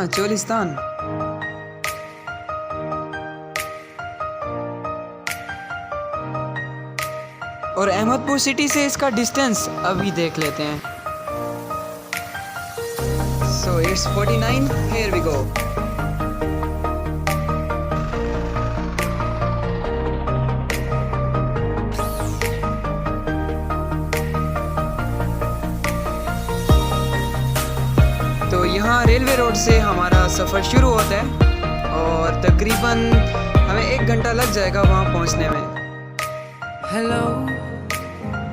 हाँ, चोलिस्तान। और अहमदपुर सिटी से इसका डिस्टेंस अभी देख लेते हैं। So it's 49, here we go. तो यहाँ रेलवे रोड से हमारा सफ़र शुरू होता है और तकरीबन हमें 1 घंटा लग जाएगा वहाँ पहुँचने में। हेलो,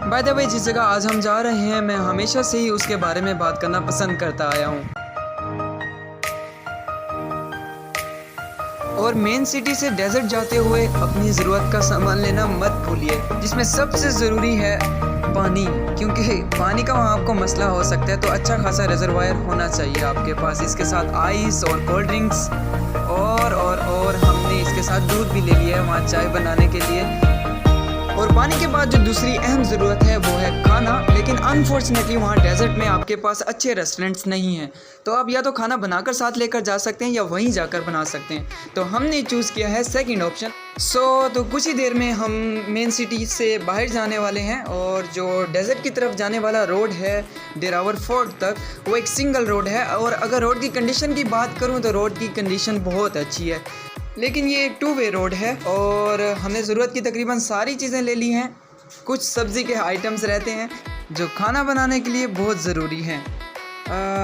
बाय द वे, जिस जगह आज हम जा रहे हैं मैं हमेशा से ही उसके बारे में बात करना पसंद करता आया हूँ। और मेन सिटी से डेजर्ट जाते हुए अपनी ज़रूरत का सामान लेना मत भूलिए, जिसमें सबसे ज़रूरी है पानी, क्योंकि पानी का वहाँ आपको मसला हो सकता है। तो अच्छा खासा रिजर्वायर होना चाहिए आपके पास, इसके साथ आइस और कोल्ड ड्रिंक्स और हमने इसके साथ दूध भी ले लिया है वहाँ चाय बनाने के लिए। और पानी के बाद जो दूसरी अहम ज़रूरत है वो है खाना, लेकिन अनफॉर्चुनेटली वहाँ डेजर्ट में आपके पास अच्छे रेस्टोरेंट्स नहीं हैं। तो आप या तो खाना बनाकर साथ लेकर जा सकते हैं या वहीं जाकर बना सकते हैं। तो हमने चूज़ किया है सेकंड ऑप्शन। तो कुछ ही देर में हम मेन सिटी से बाहर जाने वाले हैं और जो डेजर्ट की तरफ जाने वाला रोड है डेरावर फोर्ट तक, वो एक सिंगल रोड है। और अगर रोड की कंडीशन की बात करूँ तो रोड की कंडीशन बहुत अच्छी है, लेकिन ये एक 2 वे रोड है और हमने ज़रूरत की तकरीबन सारी चीज़ें ले ली हैं। कुछ सब्ज़ी के आइटम्स रहते हैं जो खाना बनाने के लिए बहुत ज़रूरी हैं।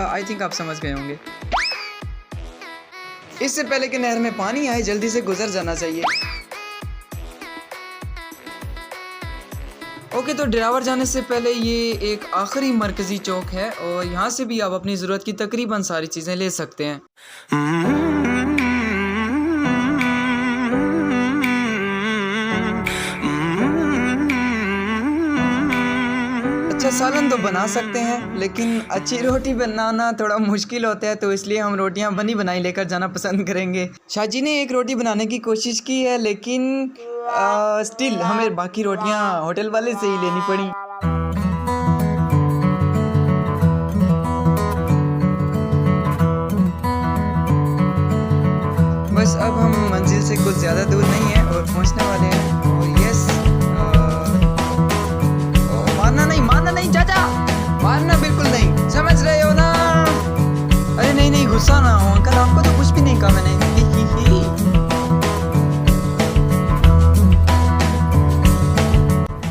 आई थिंक आप समझ गए होंगे। इससे पहले कि नहर में पानी आए जल्दी से गुजर जाना चाहिए। ओके, तो डेरावर जाने से पहले ये एक आखिरी मरकज़ी चौक है और यहाँ से भी आप अपनी ज़रूरत की तकरीबन सारी चीज़ें ले सकते हैं। अच्छा सालन तो बना सकते हैं, लेकिन अच्छी रोटी बनाना थोड़ा मुश्किल होता है, तो इसलिए हम रोटियां बनी बनाई लेकर जाना पसंद करेंगे। शाहजी ने एक रोटी बनाने की कोशिश की है, लेकिन स्टिल हमें बाकी रोटियां होटल वाले से ही लेनी पड़ी। बस अब हम मंजिल से कुछ ज़्यादा दूर नहीं है और पहुंचने वाले हैं। और यस, मारना नहीं चाचा, मारना बिल्कुल नहीं, समझ रहे हो ना? अरे नहीं, गुस्सा ना हो अंकल, आपको तो कुछ भी नहीं कहा मैंने।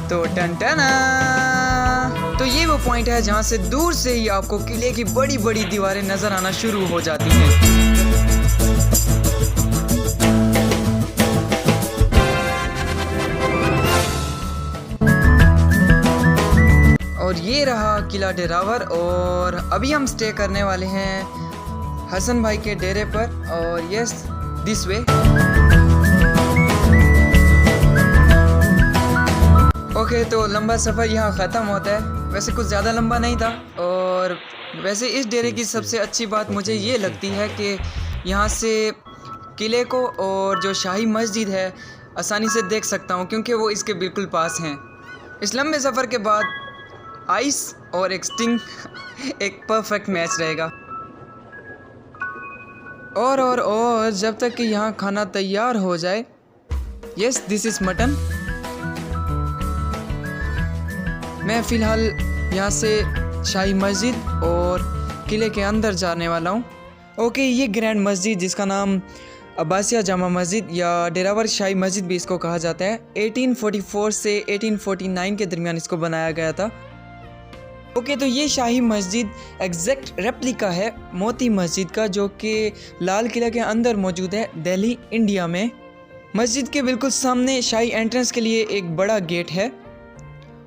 तो टनटना, तो ये वो पॉइंट है जहाँ से दूर से ही आपको किले की बड़ी बड़ी दीवारें नजर आना शुरू हो जाती हैं। और ये रहा किला डेरावर और अभी हम स्टे करने वाले हैं हसन भाई के डेरे पर। और यस, दिस वे। ओके, तो लंबा सफ़र यहाँ ख़त्म होता है। वैसे कुछ ज़्यादा लंबा नहीं था। और वैसे इस डेरे की सबसे अच्छी बात मुझे ये लगती है कि यहाँ से किले को और जो शाही मस्जिद है आसानी से देख सकता हूँ, क्योंकि वो इसके बिल्कुल पास हैं। इस लंबे सफ़र के बाद आइस और एक स्टिंग एक परफेक्ट मैच रहेगा। और जब तक कि यहाँ खाना तैयार हो जाए। Yes, this is mutton. मैं फ़िलहाल यहाँ से शाही मस्जिद और किले के अंदर जाने वाला हूँ। ओके, ये ग्रैंड मस्जिद जिसका नाम अब्बासिया जामा मस्जिद या डेरावर शाही मस्जिद भी इसको कहा जाता है, 1844 से 1849 के दरमियान इसको बनाया गया था। ओके, तो ये शाही मस्जिद एग्जैक्ट रेप्लिका है मोती मस्जिद का, जो कि लाल किला के अंदर मौजूद है दिल्ली, इंडिया में। मस्जिद के बिल्कुल सामने शाही एंट्रेंस के लिए एक बड़ा गेट है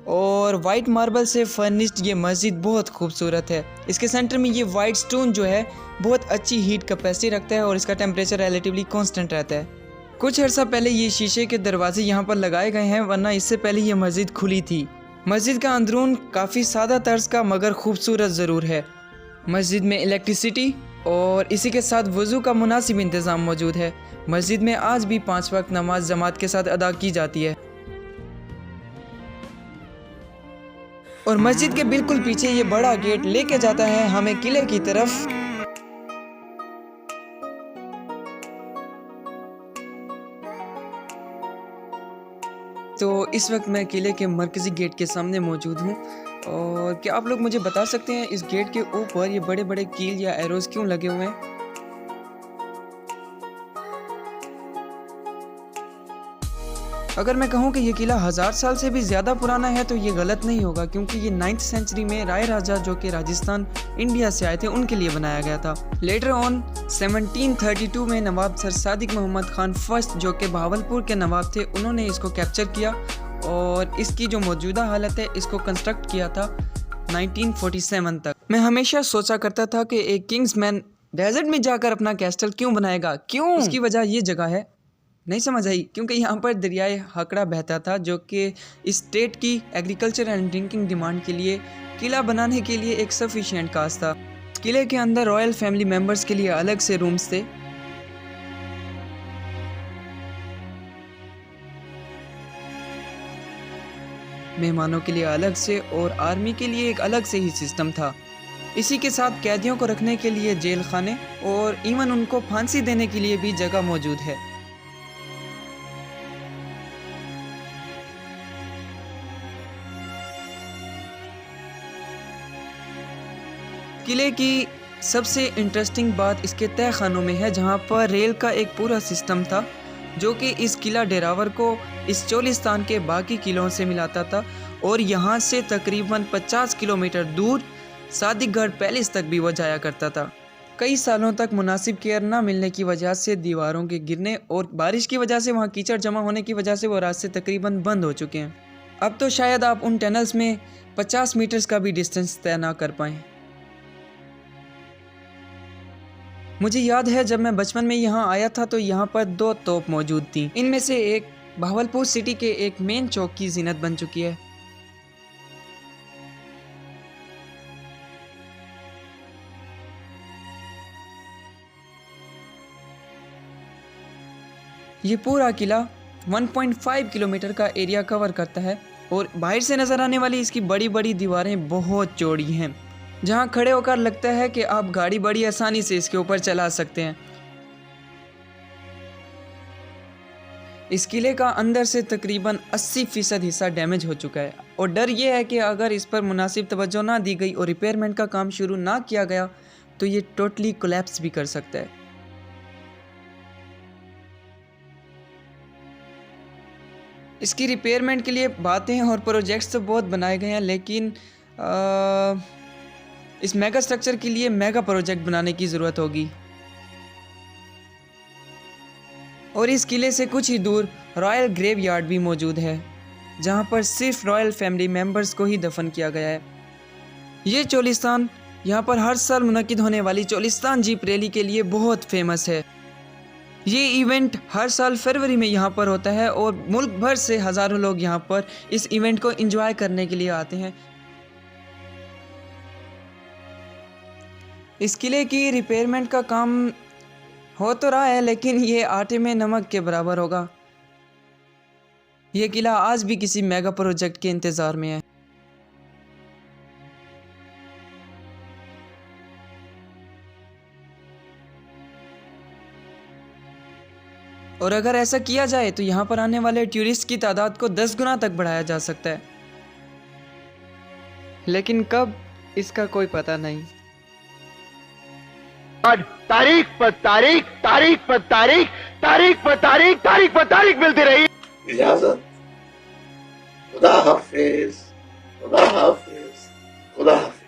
और वाइट मार्बल से फर्निश्ड ये मस्जिद बहुत खूबसूरत है। इसके सेंटर में ये वाइट स्टोन जो है बहुत अच्छी हीट कैपेसिटी रखता है और इसका टेम्परेचर रिलेटिवली कांस्टेंट रहता है। कुछ अर्सा पहले ये शीशे के दरवाजे यहाँ पर लगाए गए हैं, वरना इससे पहले ये मस्जिद खुली थी। मस्जिद का अंदरून काफ़ी सादा तर्ज का मगर खूबसूरत ज़रूर है। मस्जिद में इलेक्ट्रिसिटी और इसी के साथ वज़ू का मुनासिब इंतज़ाम मौजूद है। मस्जिद में आज भी 5 वक्त नमाज जमात के साथ अदा की जाती है। और मस्जिद के बिल्कुल पीछे ये बड़ा गेट लेके जाता है हमें किले की तरफ। तो इस वक्त मैं किले के मरकज़ी गेट के सामने मौजूद हूँ। और क्या आप लोग मुझे बता सकते हैं इस गेट के ऊपर ये बड़े बड़े कील या एरोज क्यों लगे हुए हैं? अगर मैं कहूँ कि ये किला 1000 साल से भी ज़्यादा पुराना है तो ये गलत नहीं होगा, क्योंकि ये 9th सेंचुरी में राय राजा जो कि राजस्थान इंडिया से आए थे उनके लिए बनाया गया था। लेटर ऑन 1732 में नवाब सर सादिक मोहम्मद खान फर्स्ट जो कि बहावलपुर के नवाब थे, उन्होंने इसको कैप्चर किया और इसकी जो मौजूदा हालत है इसको कंस्ट्रक्ट किया था 1947 तक। मैं हमेशा सोचा करता था कि एक किंग्समैन डेजर्ट में जाकर अपना कैस्टल क्यों बनाएगा, क्यों? इसकी वजह ये जगह है, नहीं समझ आई, क्योंकि यहाँ पर दरियाए हकड़ा बहता था जो कि इस स्टेट की एग्रीकल्चर एंड ड्रिंकिंग डिमांड के लिए किला बनाने के लिए एक सफिशिएंट काज था। किले के अंदर रॉयल फैमिली मेंबर्स के लिए अलग से रूम्स थे। मेहमानों के लिए अलग से और आर्मी के लिए एक अलग से ही सिस्टम था। इसी के साथ कैदियों को रखने के लिए जेल खाने और इवन उनको फांसी देने के लिए भी जगह मौजूद है। किले की सबसे इंटरेस्टिंग बात इसके तह खानों में है, जहाँ पर रेल का एक पूरा सिस्टम था जो कि इस किला डेरावर को इस चोलिस्तान के बाकी किलों से मिलाता था और यहाँ से तकरीबन 50 किलोमीटर दूर सादिकगढ़ पैलेस तक भी वो जाया करता था। कई सालों तक मुनासिब केयर ना मिलने की वजह से, दीवारों के गिरने और बारिश की वजह से वहाँ कीचड़ जमा होने की वजह से वो रास्ते तकरीबन बंद हो चुके हैं। अब तो शायद आप उन टनल्स में 50 मीटर्स का भी डिस्टेंस तय ना कर पाएँ। मुझे याद है जब मैं बचपन में यहाँ आया था तो यहाँ पर 2 तोप मौजूद थी। इनमें से एक बहावलपुर सिटी के एक मेन चौक की जीनत बन चुकी है। ये पूरा किला 1.5 किलोमीटर का एरिया कवर करता है और बाहर से नजर आने वाली इसकी बड़ी बड़ी दीवारें बहुत चौड़ी हैं, जहाँ खड़े होकर लगता है कि आप गाड़ी बड़ी आसानी से इसके ऊपर चला सकते हैं। इस किले का अंदर से तकरीबन 80% हिस्सा डैमेज हो चुका है और डर यह है कि अगर इस पर मुनासिब तवज्जो ना दी गई और रिपेयरमेंट का काम शुरू ना किया गया तो ये टोटली कोलैप्स भी कर सकता है। इसकी रिपेयरमेंट के लिए बातें और प्रोजेक्ट्स तो बहुत बनाए गए हैं, लेकिन इस मेगा स्ट्रक्चर के लिए मेगा प्रोजेक्ट बनाने की ज़रूरत होगी। और इस किले से कुछ ही दूर रॉयल ग्रेवयार्ड भी मौजूद है, जहां पर सिर्फ रॉयल फैमिली मेंबर्स को ही दफन किया गया है। ये चोलिस्तान यहां पर हर साल मुनक्किद होने वाली चोलिस्तान जीप रैली के लिए बहुत फेमस है। ये इवेंट हर साल फरवरी में यहाँ पर होता है और मुल्क भर से हज़ारों लोग यहाँ पर इस इवेंट को एंजॉय करने के लिए आते हैं। इस किले की रिपेयरमेंट का काम हो तो रहा है, लेकिन ये आटे में नमक के बराबर होगा। ये किला आज भी किसी मेगा प्रोजेक्ट के इंतज़ार में है। और अगर ऐसा किया जाए तो यहाँ पर आने वाले टूरिस्ट की तादाद को 10 गुना तक बढ़ाया जा सकता है, लेकिन कब, इसका कोई पता नहीं। आज तारीख पर तारीख, तारीख पर तारीख, तारीख पर तारीख, तारीख पर तारीख मिलती रही। इजाजत। खुदा हाफिज, खुदा हाफिज, खुदा हाफिज।